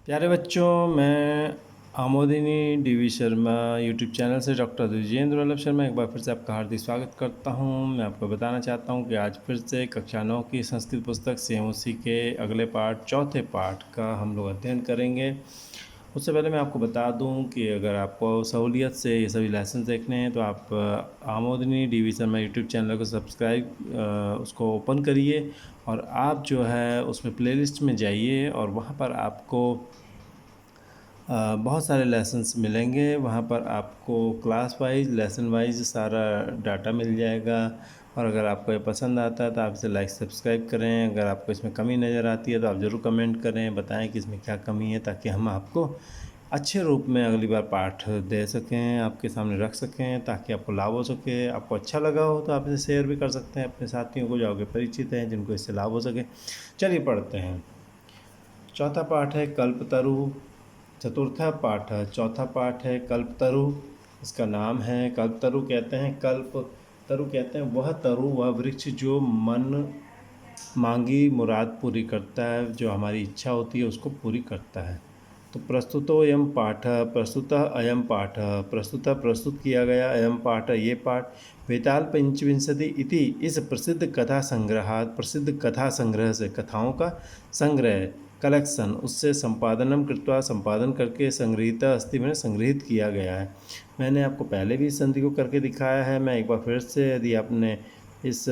प्यारे बच्चों, मैं आमोदिनी डीवी शर्मा यूट्यूब चैनल से डॉक्टर द्विजेंद्र वल्लभ शर्मा एक बार फिर से आपका हार्दिक स्वागत करता हूं। मैं आपको बताना चाहता हूं कि आज फिर से कक्षा 9 की संस्कृत पुस्तक सीएमओसी के अगले पार्ट चौथे पार्ट का हम लोग अध्ययन करेंगे। उससे पहले मैं आपको बता दूं कि अगर आपको सहूलियत से ये सभी लेसन देखने हैं तो आप आमोदिनी डीवी शर्मा यूट्यूब चैनल को सब्सक्राइब उसको ओपन करिए और आप जो है उसमें प्लेलिस्ट में जाइए और वहाँ पर आपको बहुत सारे लेसन्स मिलेंगे। वहाँ पर आपको क्लास वाइज लेसन वाइज सारा डाटा मिल जाएगा। और अगर आपको ये पसंद आता है तो आप इसे लाइक सब्सक्राइब करें। अगर आपको इसमें कमी नज़र आती है तो आप ज़रूर कमेंट करें, बताएं कि इसमें क्या कमी है, ताकि हम आपको अच्छे रूप में अगली बार पाठ दे सकें, आपके सामने रख सकें, ताकि आपको लाभ हो सके। आपको अच्छा लगा हो तो आप इसे शेयर भी कर सकते हैं अपने साथियों को जो आपके परिचित हैं, जिनको इससे लाभ हो सके। चलिए पढ़ते हैं। चौथा पाठ है कल्पतरु। चतुर्था पाठ है, चौथा पाठ है कल्पतरु। इसका नाम है कल्पतरु। कहते हैं कल्पतरु कहते हैं वह तरु, वह वृक्ष जो मन मांगी मुराद पूरी करता है, जो हमारी इच्छा होती है उसको पूरी करता है। तो प्रस्तुतोऽयं पाठः, प्रस्तुतः अयं पाठः, प्रस्तुतः प्रस्तुत किया गया, अयं पाठ ये पाठ वेताल पंचविंशति इति इस प्रसिद्ध कथा संग्रहात, प्रसिद्ध कथा संग्रह से, कथाओं का संग्रह कलेक्शन, उससे संपादनम कृत्वा संपादन करके संग्रहित अस्ति मैंने संग्रहित किया गया है। मैंने आपको पहले भी इस संधि को करके दिखाया है। मैं एक बार फिर से, यदि आपने इस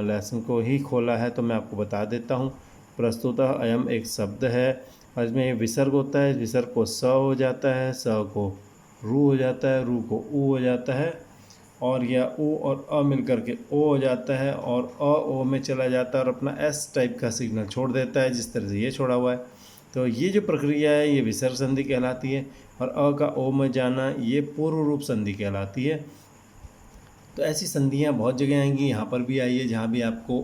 लेसन को ही खोला है तो मैं आपको बता देता हूँ। प्रस्तुतः अयम एक शब्द है और इसमें विसर्ग होता है। विसर्ग को स हो जाता है, स को रू हो जाता है, रू को ऊ हो जाता है, और यह ऊ और अ मिल करके ओ हो जाता है, और अ ओ में चला जाता है और अपना एस टाइप का सिग्नल छोड़ देता है, जिस तरह से ये छोड़ा हुआ है। तो ये जो प्रक्रिया है ये विसर्ग संधि कहलाती है, और अ का ओ में जाना ये पूर्व रूप संधि कहलाती है। तो ऐसी संधियाँ बहुत जगह आएंगी, यहाँ पर भी आई है। जहाँ भी आपको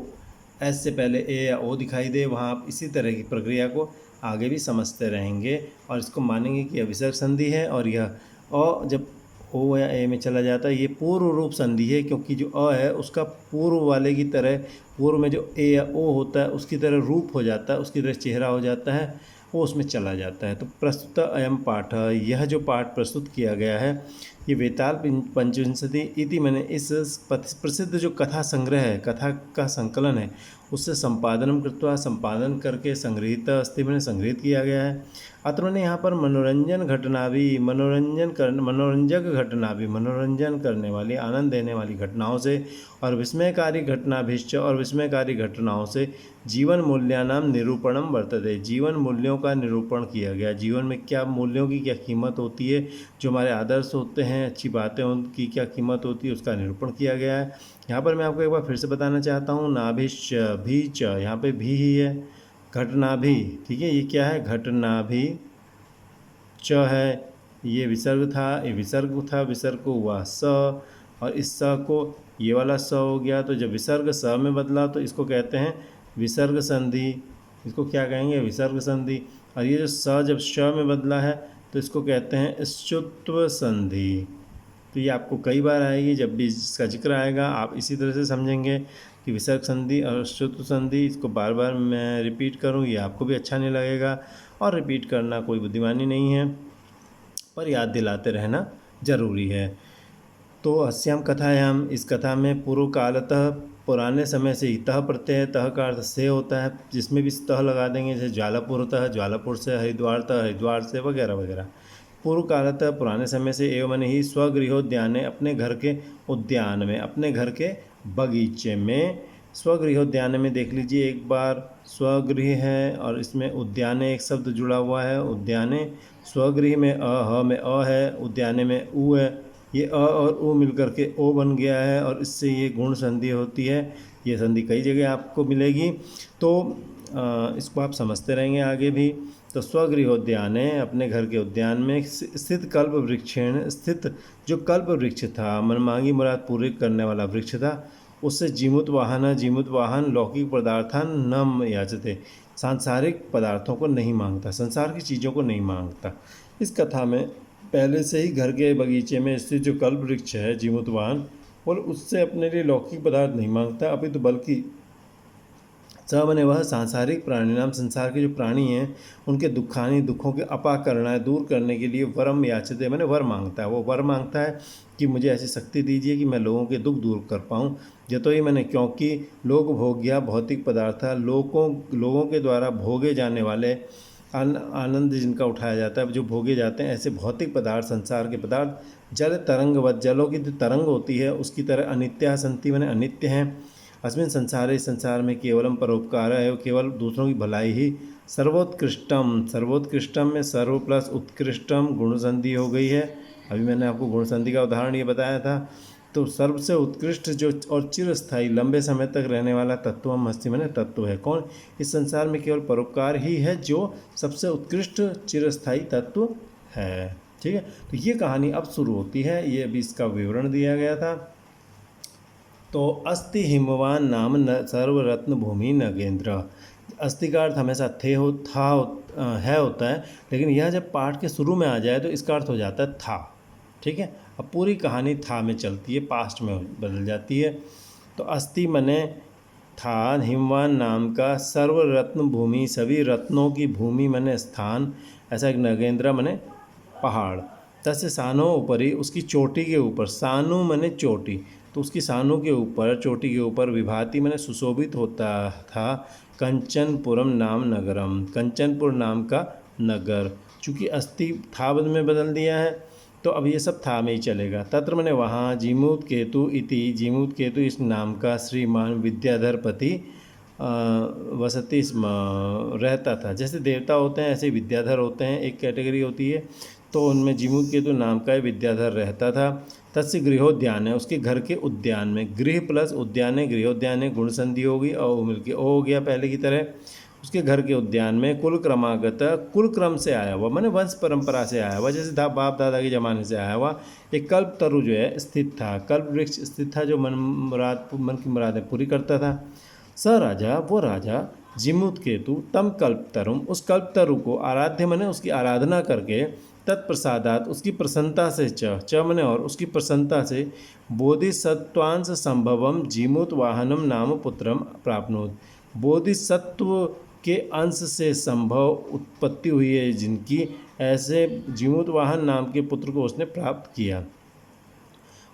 एस से पहले ए या ओ दिखाई दे, वहाँ आप इसी तरह की प्रक्रिया को आगे भी समझते रहेंगे और इसको मानेंगे कि यह विसर्ग संधि है। और यह अ जब ओ या ए में चला जाता है ये पूर्व रूप संधि है, क्योंकि जो अ है उसका पूर्व वाले की तरह, पूर्व में जो ए या ओ होता है उसकी तरह रूप हो जाता है, उसकी तरह चेहरा हो जाता है, वो उसमें चला जाता है। तो प्रस्तुत अयम पाठ, यह जो पाठ प्रस्तुत किया गया है ये वेताल पंचविंशति इति मैंने इस प्रसिद्ध जो कथा संग्रह है, कथा का संकलन है, उससे संपादनम कृत्वा संपादन करके संग्रहित अस्ति मैंने संग्रहित किया गया है। अत्र मैंने यहाँ पर मनोरंजन घटना भी, मनोरंजक घटना भी, मनोरंजन करने वाली, आनंद देने वाली घटनाओं से, और विस्मयकारी घटनाभिश्च, और विस्मयकारी घटनाओं से जीवन मूल्यानाम निरूपणम वर्तते, जीवन मूल्यों का निरूपण किया गया। जीवन में क्या मूल्यों की क्या कीमत होती है, जो हमारे आदर्श होते हैं, अच्छी बातें उनकी क्या कीमत होती है, उसका निरूपण किया गया है। यहाँ पर मैं आपको एक बार फिर से बताना चाहता हूँ, नाभिश्च भी च, यहाँ पे भी ही है, घटना भी, ठीक है। ये क्या है, घटना भी, च है, ये विसर्ग था, ये विसर्ग था, विसर्ग को हुआ स, और इस स को ये वाला स हो गया। तो जब विसर्ग स में बदला तो इसको कहते हैं विसर्ग संधि। इसको क्या कहेंगे, विसर्ग संधि। और ये जो स जब श में बदला है तो इसको कहते हैं श्चुत्व संधि। तो ये आपको कई बार आएगी, जब भी इसका जिक्र आएगा आप इसी तरह से समझेंगे कि विसर्ग संधि और श्चुत्व संधि। इसको बार बार मैं रिपीट करूँ ये आपको भी अच्छा नहीं लगेगा, और रिपीट करना कोई बुद्धिमानी नहीं है, पर याद दिलाते रहना जरूरी है। तो अस्याम कथायाम, इस कथा में पूर्व कालतः, पुराने समय से ही, तह प्रत्यय, तह का अर्थ से होता है, जिसमें भी तह लगा देंगे, जैसे ज्वालापुरतः, ज्वालापुर से, हरिद्वार तः, हरिद्वार से, वगैरह वगैरह। पूर्व कालतः, पुराने समय से, एवं मन ही स्वगृहोद्याने, अपने घर के उद्यान में, अपने घर के बगीचे में। स्वगृहोद्यान में देख लीजिए एक बार, स्वगृह है और इसमें उद्याने एक शब्द जुड़ा हुआ है, उद्याने। स्वगृह में ह में अ है, उद्याने में उ है, ये अ और उ मिलकर के ओ बन गया है, और इससे ये गुण संधि होती है। ये संधि कई जगह आपको मिलेगी, तो इसको आप समझते रहेंगे आगे भी। तो स्वगृहोद्यान है, अपने घर के उद्यान में स्थित कल्प वृक्षेण, स्थित जो कल्प वृक्ष था, मनमांगी मुराद पूरी करने वाला वृक्ष था, उससे जीमुत वाहन, जीमुत वाहन लौकिक पदार्थान न याचते, सांसारिक पदार्थों को नहीं मांगता, संसार की चीज़ों को नहीं मांगता। इस कथा में पहले से ही घर के बगीचे में स्थित जो कल्प वृक्ष है जीमुतवान, और उससे अपने लिए लौकिक पदार्थ नहीं मांगता, अपितु बल्कि स मने वह सांसारिक प्राणी नाम संसार के जो प्राणी हैं उनके दुखों के अपाकरणाय दूर करने के लिए वरम याचते मैंने वर मांगता है। वो वर मांगता है कि मुझे ऐसी शक्ति दीजिए कि मैं लोगों के दुख दूर कर पाऊँ। जतो ही मैंने क्योंकि लोक भोग्या भौतिक पदार्थ लोगों के द्वारा भोगे जाने वाले आनंद जिनका उठाया जाता है जो भोगे जाते हैं ऐसे भौतिक पदार्थ संसार के पदार्थ जल तरंगवत जलों की जो तरंग होती है उसकी तरह अनित्या संति मैंने अनित्य हैं। अस्मिन संसारे संसार में केवलम परोपकार है केवल दूसरों की भलाई ही सर्वोत्कृष्टम में सर्व प्लस उत्कृष्टम गुण संधि हो गई है। अभी मैंने आपको गुण संधि का उदाहरण ये बताया था। तो सर्व से उत्कृष्ट जो और चिरस्थायी लंबे समय तक रहने वाला तत्व हस्ती मैंने तत्व है कौन? इस संसार में केवल परोपकार ही है जो सबसे उत्कृष्ट चिरस्थायी तत्व है। ठीक है, तो ये कहानी अब शुरू होती है। ये अभी इसका विवरण दिया गया था। तो अस्ति हिमवान नाम न सर्वरत्न भूमि नगेंद्र। अस्ति का अर्थ हमेशा थे हो था है होता है, लेकिन यह जब पाठ के शुरू में आ जाए तो इसका अर्थ हो जाता है था। ठीक है, अब पूरी कहानी था में चलती है, पास्ट में बदल जाती है। तो अस्ति मने था, हिमवान नाम का सर्वरत्न भूमि सभी रत्नों की भूमि मने स्थान, ऐसा एक नगेंद्र मने पहाड़। तस्य सानो ऊपरी उसकी चोटी के ऊपर, सानु मने चोटी, तो उसकी सानू के ऊपर चोटी के ऊपर विभाति मैंने सुशोभित होता था कंचनपुरम नाम नगरम, कंचनपुर नाम का नगर। चूँकि अस्ति था में बदल दिया है तो अब ये सब था में ही चलेगा। तत्र मैंने वहाँ जीमूत केतु इति, जीमूत केतु इस नाम का श्रीमान विद्याधरपति वसती रहता था। जैसे देवता होते हैं ऐसे विद्याधर होते हैं, एक कैटेगरी होती है। तो उनमें जीमूत केतु नाम का विद्याधर रहता था। तस्य गृहोद्यान है उसके घर के उद्यान में, गृह प्लस उद्यान है गृहोद्यान है गुण संधि होगी और मिलके ओ हो गया पहले की तरह। उसके घर के उद्यान में कुल क्रमागत कुल क्रम से आया हुआ माने वंश परंपरा से आया हुआ, जैसे बाप दादा के ज़माने से आया हुआ एक कल्प तरु जो है स्थित था, कल्प वृक्ष स्थित था जो मन की मुरादें पूरी करता था। स राजा वो राजा जीमूत केतु तम कल्प तरुम उस कल्प तरु को आराध्य मने उसकी आराधना करके तत्प्रसादात उसकी प्रसन्नता से च मने और उसकी प्रसन्नता से बोधिसत्वांश संभवम जीमूत वाहनम नाम पुत्रम प्राप्नोत। बोधिसत्व के अंश से संभव उत्पत्ति हुई है जिनकी, ऐसे जीमूत वाहन नाम के पुत्र को उसने प्राप्त किया।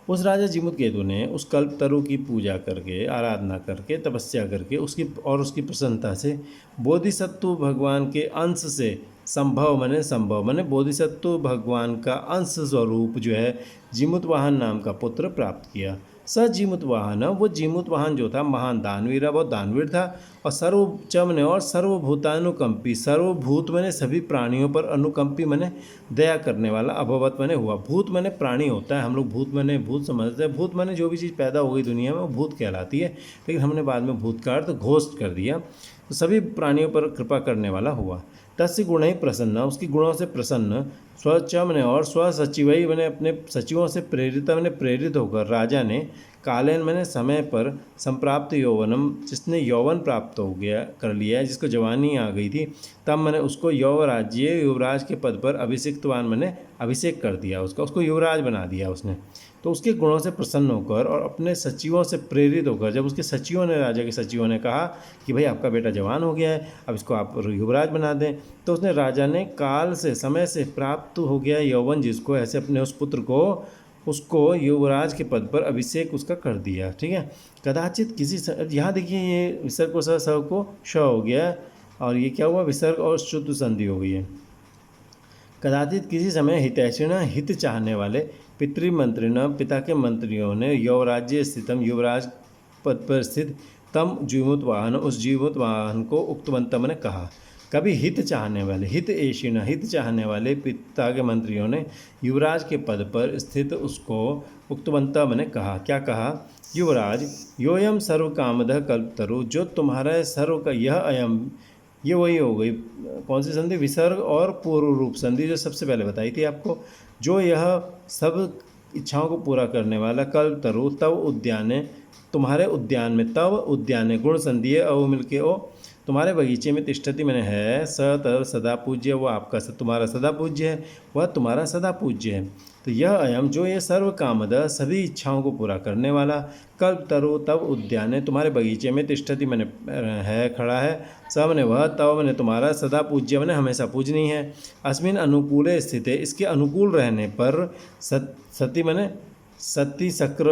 उस राजा जीमूत केतु ने उस कल्पतरु की पूजा करके आराधना करके तपस्या करके उसकी प्रसन्नता से बोधिसत्व भगवान के अंश से संभव मने बोधिसत्व भगवान का अंश स्वरूप जो है जीमूत वाहन नाम का पुत्र प्राप्त किया। स जीमूत वाहन वो जीमूत वाहन जो था महान दानवीर, बहुत दानवीर था। और सर्वचम ने और सर्वभूतानुकंपी, सर्वभूत मैंने सभी प्राणियों पर अनुकंपी मैंने दया करने वाला, अभवत मैंने हुआ। भूत मैंने प्राणी होता है, हम लोग भूत मैंने भूत समझते हैं। भूत मैंने जो भी चीज़ पैदा हो गई दुनिया में वो भूत कहलाती है, लेकिन हमने बाद में भूत का अर्थ घोषित कर दिया। तो सभी प्राणियों पर कृपा करने वाला हुआ। तस्य गुण ही प्रसन्न उसकी गुणों से प्रसन्न। स्वच मैंने और स्वसचिवई मैंने अपने सचिवों से प्रेरित होकर राजा ने कालेन मैंने समय पर संप्राप्त यौवनम जिसने यौवन प्राप्त हो गया कर लिया है, जिसको जवानी आ गई थी, तब मैंने उसको यौवराज्य युवराज के पद पर अभिषिक्तवान मैंने अभिषेक कर दिया, उसको युवराज बना दिया उसने। तो उसके गुणों से प्रसन्न होकर और अपने सचिवों से प्रेरित होकर जब उसके सचिवों ने राजा के सचिवों ने कहा कि भाई आपका बेटा जवान हो गया है, अब इसको आप युवराज बना दें, तो उसने राजा ने काल से समय से प्राप्त हो गया यौवन जिसको ऐसे अपने उस पुत्र को उसको युवराज के पद पर अभिषेक उसका कर दिया। ठीक है, कदाचित किसी यहाँ देखिए ये विसर्ग को स को श हो गया और ये क्या हुआ विसर्ग और शुद्ध संधि हो गई है। कदाचित किसी समय हितैषिण हित चाहने वाले पितृमंत्रिण पिता के मंत्रियों ने युवराज्य स्थितम युवराज पद पर स्थित तम जीमूत वाहन उस जीमूत वाहन को उक्तवंतम ने कहा। कभी हित चाहने वाले हितैषिण हित चाहने वाले पिता के मंत्रियों ने युवराज के पद पर स्थित उसको उक्तवंतम ने कहा। क्या कहा? युवराज योयम सर्व कामदः कल्पतरु जो तुम्हारा सर्व का यह अयम, ये वही हो गई कौन सी संधि? विसर्ग और पूर्व रूप संधि जो सबसे पहले बताई थी आपको। जो यह सब इच्छाओं को पूरा करने वाला कल्पतरु तव उद्याने तुम्हारे उद्यान में, तव उद्याने गुण संधि है और मिलके ओ तुम्हारे बगीचे में तिष्ठति मैंने है, स तव सदा पूज्य, वो आपका तुम्हारा सदा पूज्य है, वह तुम्हारा सदा पूज्य है। तो यह अयम जो ये सर्व कामद सभी इच्छाओं को पूरा करने वाला, कल्प तरु तब उद्यान तुम्हारे बगीचे में तिष्ठति मैंने है, खड़ा है, स मैंने वह, तव मैंने तुम्हारा, सदा पूज्य मैंने हमेशा पूजनीय है, अस्मिन अनुकूले स्थित है, इसके अनुकूल रहने पर, सती मैंने सती शक्र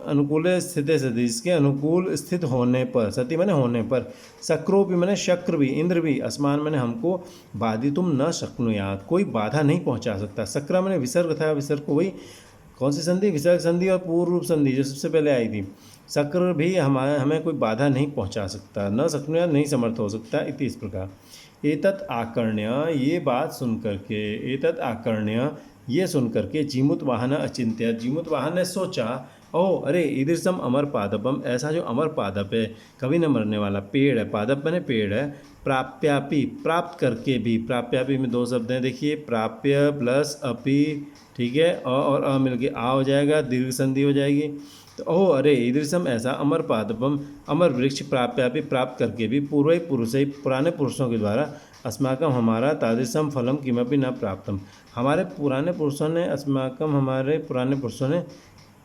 अनुकूल स्थित सती, इसके अनुकूल स्थित होने पर, सती मैंने होने पर, शक्रो भी मैंने शक्र भी, इंद्र भी, आसमान मैंने हमको बाधी तुम न शक्नुयात, कोई बाधा नहीं पहुंचा सकता। शक्र मैंने विसर्ग था, विसर्ग को वही कौन सी संधि, विसर्ग संधि और पूर्व रूप संधि जो सबसे पहले आई थी। शक्र भी हमें कोई बाधा नहीं पहुंचा सकता, न शक्नुयात नहीं समर्थ हो सकता। इति इस प्रकार एतत् आकर्ण्य, ये बात सुन करके, एतत् आकर्ण्य ये सुन करके, जीमुत वाहन अचिंत्य, जीमुत वाहन ने सोचा, ओह अरे ईदृशम अमर पादपम, ऐसा जो अमर पादप है, कभी न मरने वाला पेड़ है, पादप बने पेड़ है, प्राप्यापि प्राप्त करके भी, प्राप्यापि में दो शब्द हैं देखिए, प्राप्य प्लस अपि, ठीक है, और अ मिल के आ हो जाएगा, दीर्घ संधि हो जाएगी। तो ओह अरे ईदृशम ऐसा अमर पादपम, अमर वृक्ष, प्राप्यापि प्राप्त करके भी, पूर्व पुरुष पुराने पुरुषों के द्वारा, अस्माकम हमारा, तादृशम फलम किमपि न प्राप्तम, हमारे पुराने पुरुषों ने, अस्माकम हमारे पुराने पुरुषों ने,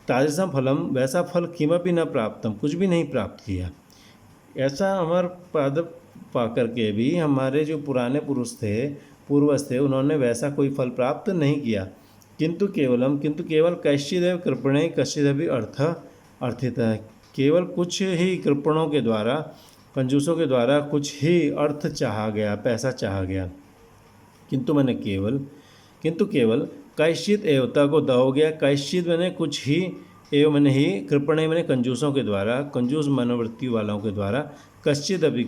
तादृशम फलम वैसा फल किमपि न प्राप्तम कुछ भी नहीं प्राप्त किया। ऐसा अमर पद पा करके भी हमारे जो पुराने पुरुष थे, पूर्वज थे, उन्होंने वैसा कोई फल प्राप्त नहीं किया। किंतु केवलम, किंतु केवल कैश्चिदेव कृपणे कश्चिदपि अर्थित है, केवल कुछ ही कृपणों के द्वारा, कंजूसों के द्वारा कुछ ही अर्थ चाहा गया, पैसा चाहा गया। किंतु मैंने केवल, किंतु केवल कैश्चित एवता को द हो गया, कैश्चित मैंने कुछ ही, एवं मैंने ही, कृपणे मैंने कंजूसों के द्वारा, कंजूस मनोवृत्ति वालों के द्वारा, कश्चित अभी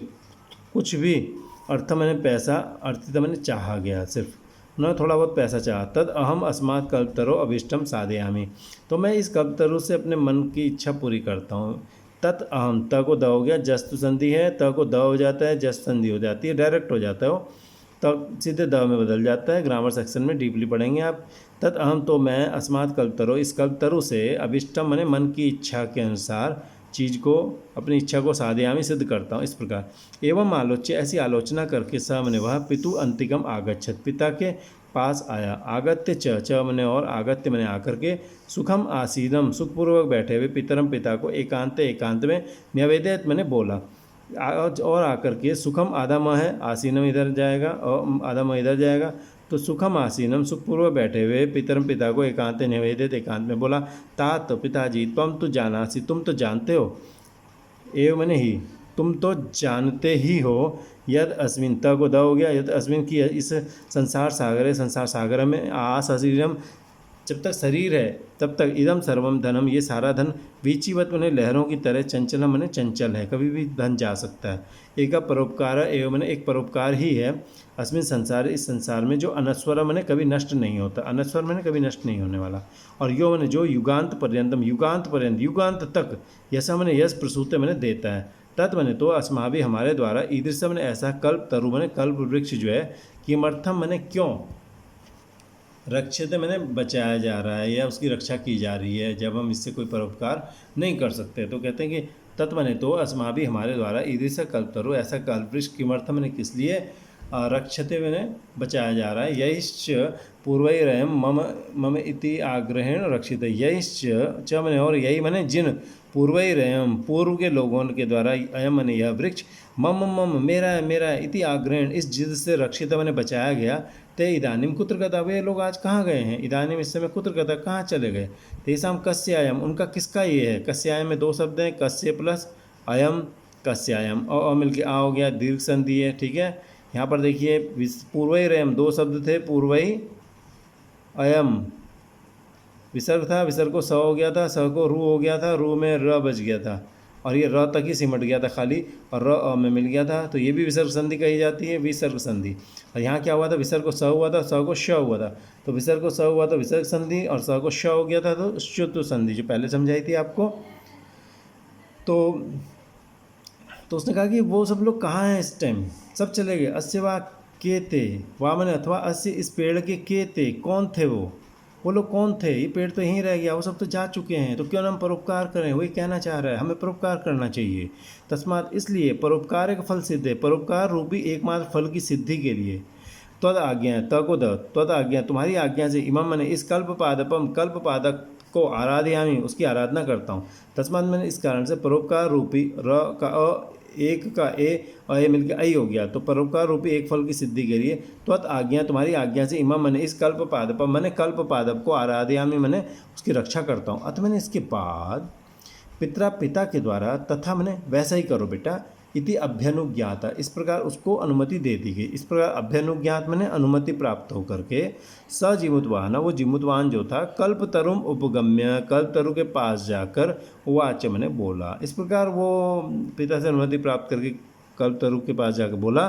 कुछ भी, अर्थ मैंने पैसा, अर्थित मैंने चाहा गया, सिर्फ उन्होंने थोड़ा बहुत पैसा चाहा। तद अहम अस्मात् कल्पतरो अभिष्टम साधयामि, तो मैं इस कल्पतरु से अपने मन की इच्छा पूरी करता हूँ। तत् अहम, त को द हो गया, जस्तु संधि है, त को द हो जाता है, जस्त संधि हो जाती है, डायरेक्ट हो जाता है वो, तब सीधे द में बदल जाता है। ग्रामर सेक्शन में डीपली पढ़ेंगे आप। तत् अहम, तो मैं, अस्मात् कल्पतरो, इस कल्पतरु से, अभिष्टम मैंने मन की इच्छा के अनुसार चीज़ को, अपनी इच्छा को साधयामी सिद्ध करता हूँ। इस प्रकार एवं आलोच्य, ऐसी आलोचना करके, स मैंने वह, पितु अंतिकम आगच्छत, पिता के पास आया, आगत्य च मैंने और, आगत्य मैंने आकर के, सुखम आसीनम, सुखपूर्वक बैठे हुए, पितरम पिता को, एकांत एकांत में, न्यवेदित मैंने बोला, और आकर के, सुखम आधा म है, आसीनम इधर जाएगा और आधा म इधर जाएगा, तो सुखम आसीनम, सुखपूर्वक बैठे हुए, पितरम पिता को, एकांत निवेदित एकांत में बोला, तात पिताजी, त्वम तो जानासी, तुम तो जानते हो, एव मैंने ही, तुम तो जानते ही हो, यद अस्मिन, त को द हो गया, यद अस्मिन की, इस संसार सागर है, संसार सागर में, आ शरीरम, जब तक शरीर है तब तक, इदम सर्वम धनम, ये सारा धन, वीचिवत मैंने लहरों की तरह, चंचलम मैंने चंचल है, कभी भी धन जा सकता है। एक परोपकार एवं मैंने एक परोपकार ही है, अस्मिन संसार, इस संसार में, जो अनस्वर मैंने कभी नष्ट नहीं होता, अनस्वर मैंने कभी नष्ट नहीं होने वाला, और यो मैंने जो युगांत पर्यंतम, युगांत पर्यंत, युगांत तक, यसा मैंने यश प्रसूत मैंने देता है। तत् मैंने तो, अस्मा भी हमारे द्वारा, ईदृश मैंने ऐसा, कल्प तरु मैंने कल्प वृक्ष जो है, किमर्थम मैंने क्यों, रक्षित मैंने बचाया जा रहा है, या उसकी रक्षा की जा रही है, जब हम इससे कोई परोपकार नहीं कर सकते। तो कहते हैं कि तत्व ने तो, अस्मा भी हमारे द्वारा, ईदृश कल्पतरु, ऐसा कल्पवृक्ष, किमर्थम मैंने किस लिए, रक्षते मैंने बचाया जा रहा है। यश्च पूर्वैरयम मम मम इति आग्रहेण रक्षित, यश्च च मैंने और, यही मैंने जिन, पूर्वैरयम पूर्व के लोगों के द्वारा, अयम मैंने यह वृक्ष, मम मम मेरा है मेरा है, इति आग्रहेण इस जिद से, रक्षित मैंने बचाया गया। ते इदानीम कुत्र गता, वे लोग आज कहाँ गए हैं, इदानीम इस समय कुत्र गता, कहाँ चले गए। तेषाम कस्यायम, उनका किसका ये है, कस्यायम में दो शब्द हैं, कस्य प्लस अयम, कस्यायम, और मिल के आ हो गया, दीर्घ संधि है, ठीक है। यहाँ पर देखिए पूर्वैरयम दो शब्द थे, पूर्वै अयम, विसर्ग था, विसर्ग को स हो गया था, स को रू हो गया था, रू में र बच गया था, और ये र तक ही सिमट गया था खाली, और र अ में मिल गया था, तो ये भी विसर्ग संधि कही जाती है, विसर्ग संधि। और यहाँ क्या हुआ था, विसर्ग को स हुआ था, स को श हुआ था, तो विसर्ग को स हुआ था विसर्ग संधि, और स को श हो गया था, तो श्रुत संधि, जो पहले समझाई थी आपको। तो उसने कहा कि वो सब लोग कहाँ हैं इस टाइम, सब चले गए। अस्य वा के थे, वा मैंने अथवा, अस्य इस पेड़ के, के थे कौन थे वो वो लोग कौन थे, ये पेड़ तो यहीं रह गया, वो सब तो जा चुके हैं, तो क्यों ना हम परोपकार करें। वही कहना चाह रहा है, हमें परोपकार करना चाहिए। तस्मात इसलिए परोपकार एक फल सिद्ध है, परोपकार रूपी एकमात्र फल की सिद्धि के लिए त्वद आज्ञा त को द त्वद आज्ञा तुम्हारी आज्ञा से इमाम मैंने इस कल्प पादपम कल्प पादक को आराध्यामी उसकी आराधना करता हूँ। तस्मात मैंने इस कारण से परोपकार रूपी र का अ एक का ए और ए मिलकर आई हो गया, तो परोपकार रूपी एक फल की सिद्धि के लिए त्वत आज्ञा तुम्हारी आज्ञा से इमाम मैंने इस कल्प पादप मैंने कल्प पादप को आराध्यामी मैंने उसकी रक्षा करता हूँ। अतः मैंने इसके बाद पिता के द्वारा तथा मैंने वैसा ही करो बेटा इति अभ्यनुज्ञाता, इस प्रकार उसको अनुमति दे दी गई। इस प्रकार अभ्यनुज्ञात मैंने अनुमति प्राप्त होकर के सजीमुतवाहन वो जीमुतवाहन जो था कल्पतरुम उपगम्य कल्पतरु के पास जाकर वाच मैंने बोला। इस प्रकार वो पिता से अनुमति प्राप्त करके कल्पतरु के पास जाकर बोला,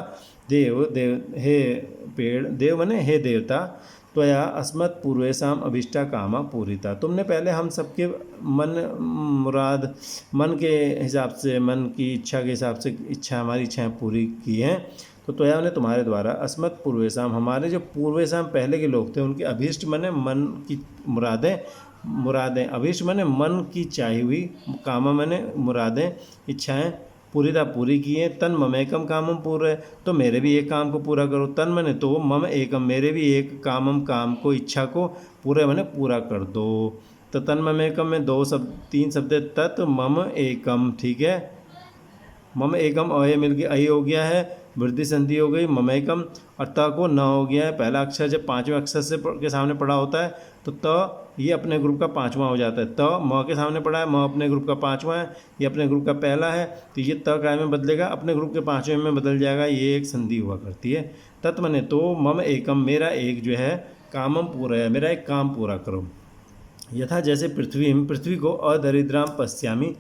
देव देव हे पेड़, देव मैंने हे देवता, त्वया अस्मत् पूर्वेशम अभिष्टा कामा पूरिता, तुमने पहले हम सबके मन मुराद मन के हिसाब से मन की इच्छा के हिसाब से हमारी इच्छाएं पूरी की हैं। तो त्वया ने तुम्हारे द्वारा अस्मत् पूर्वेशम हमारे जो पूर्वेशम पहले के लोग थे उनके अभीष्ट मने मन की मुरादें अभीष्ट मने मन की चाही हुई, कामा मने मुरादें इच्छाएं पूरी की है। तन ममेकम कामम पूर्ण, तो मेरे भी एक काम को पूरा करो। तन मने तो मम एकम, मेरे भी एक कामम काम को इच्छा को पूरे मने पूरा कर दो। तो तन ममेकम में तीन शब्द तत् मम एकम, ठीक है। मम एकम अय मिल गया, अय हो गया है, वृद्धि संधि हो गई, ममेकम और त को न हो गया है। पहला अक्षर जब पांचवें अक्षर से के सामने पड़ा होता है तो त ये अपने ग्रुप का पांचवा हो जाता है। त म के सामने पड़ा है, म अपने ग्रुप का पांचवा है, ये अपने ग्रुप का पहला है, तो ये त काय में बदलेगा, अपने ग्रुप के पांचवें में बदल जाएगा। ये एक संधि हुआ करती है। तत् मने तो मम एकम, मेरा एक जो है, कामम पूरा है, मेरा एक काम पूरा करो। यथा जैसे पृथ्वी को अदरिद्राम पश्यामी,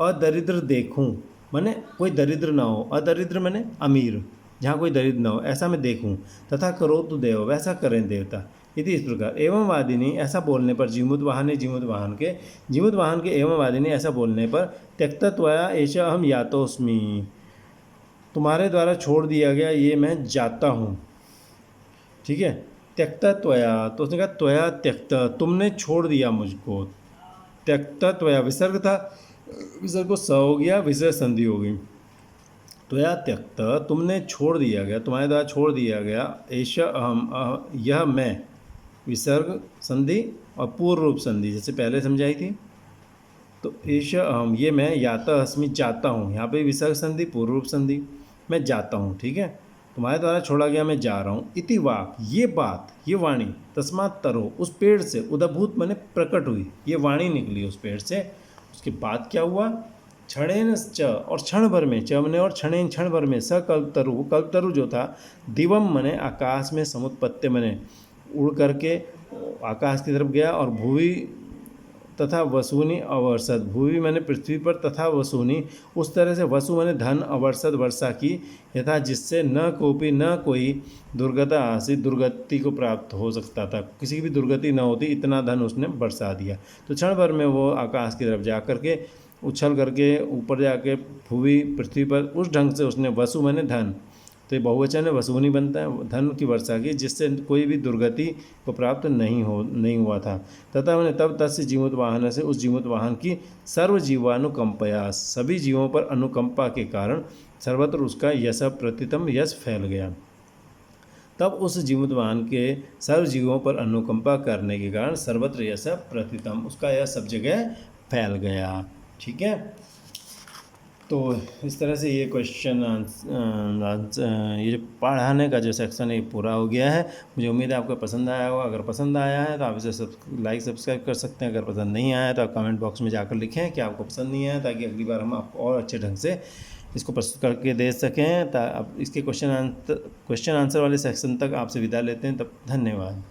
अदरिद्र देखूं माने कोई दरिद्र ना हो, अदरिद्र माने अमीर, जहाँ कोई दरिद्र ना हो ऐसा मैं देखूं। तथा करो तो देव, वैसा करें देवता। इति इस प्रकार एवं वादिनी, ऐसा बोलने पर जीमुतवाहन के एवं वादिनी ऐसा बोलने पर त्यक्तत्वया ऐसा हम यातोस्मि, तुम्हारे द्वारा छोड़ दिया गया ये मैं जाता हूँ, ठीक है। त्यक्ता त्वया, तो उसने कहा त्वया त्यक्त, तुमने छोड़ दिया मुझको। त्यक्ता त्वया विसर्ग था, विसर्ग को स हो गया, विसर्ग संधि हो गई। त्वया त्यक्त, तुमने छोड़ दिया गया, तुम्हारे द्वारा छोड़ दिया गया। ऐशा अहम, यह मैं, विसर्ग संधि और पूर्व रूप संधि जैसे पहले समझाई थी। तो ऐशा अहम, ये मैं, याता अस्मि, जाता हूँ, यहाँ पे विसर्ग संधि पूर्व रूप संधि, मैं जाता हूँ, ठीक है। तुम्हारे द्वारा छोड़ा गया, मैं जा रहा हूँ। इति वाक, ये बात, ये वाणी, तस्मात् तरो, उस पेड़ से, उदभूत मैंने प्रकट हुई, ये वाणी निकली उस पेड़ से। उसके बाद क्या हुआ, क्षणेन च, और क्षण भर में, च मने और क्षणेन, क्षण भर में, स कल्पतरु, कल्पतरु जो था, दिवम मने आकाश में, समुत्पत्ति मने उड़ करके आकाश की तरफ गया, और भूवि तथा वसूनी अवर्षद, भूवि मैंने पृथ्वी पर, तथा वसूनी उस तरह से, वसु मैंने धन, अवर्षद वर्षा की, यथा जिससे न कोई दुर्गता आसी, दुर्गति को प्राप्त हो सकता था, किसी की भी दुर्गति न होती, इतना धन उसने बरसा दिया। तो क्षण भर में वो आकाश की तरफ जा करके उछल करके ऊपर जाके भूवि पृथ्वी पर उस ढंग से उसने, वसु मैंने धन, तो ये बहुवचन है, वसूनी बनता है, धन की वर्षा की, जिससे कोई भी दुर्गति को प्राप्त नहीं हुआ था। तथा मैंने तब तस्य जीवोत वाहन से, उस जीवोत वाहन की सर्व जीवानुकंपया, सभी जीवों पर अनुकंपा के कारण सर्वत्र उसका यश प्रतितम यश फैल गया। तब उस जीवोत वाहन के सर्व जीवों पर अनुकंपा करने के कारण सर्वत्र यश प्रतितम, उसका यह सब जगह फैल गया, ठीक है। तो इस तरह से ये क्वेश्चन आंसर, ये जो पढ़ाने का जो सेक्शन है ये पूरा हो गया है। मुझे उम्मीद है आपको पसंद आया होगा। अगर पसंद आया है तो आप इसे लाइक सब्सक्राइब कर सकते हैं। अगर पसंद नहीं आया तो आप कमेंट बॉक्स में जाकर लिखें कि आपको पसंद नहीं आया, ताकि अगली बार हम आपको और अच्छे ढंग से इसको प्रस्तुत करके दे सकें। अब इसके क्वेश्चन आंसर वाले सेक्शन तक आपसे विदा लेते हैं। तब धन्यवाद।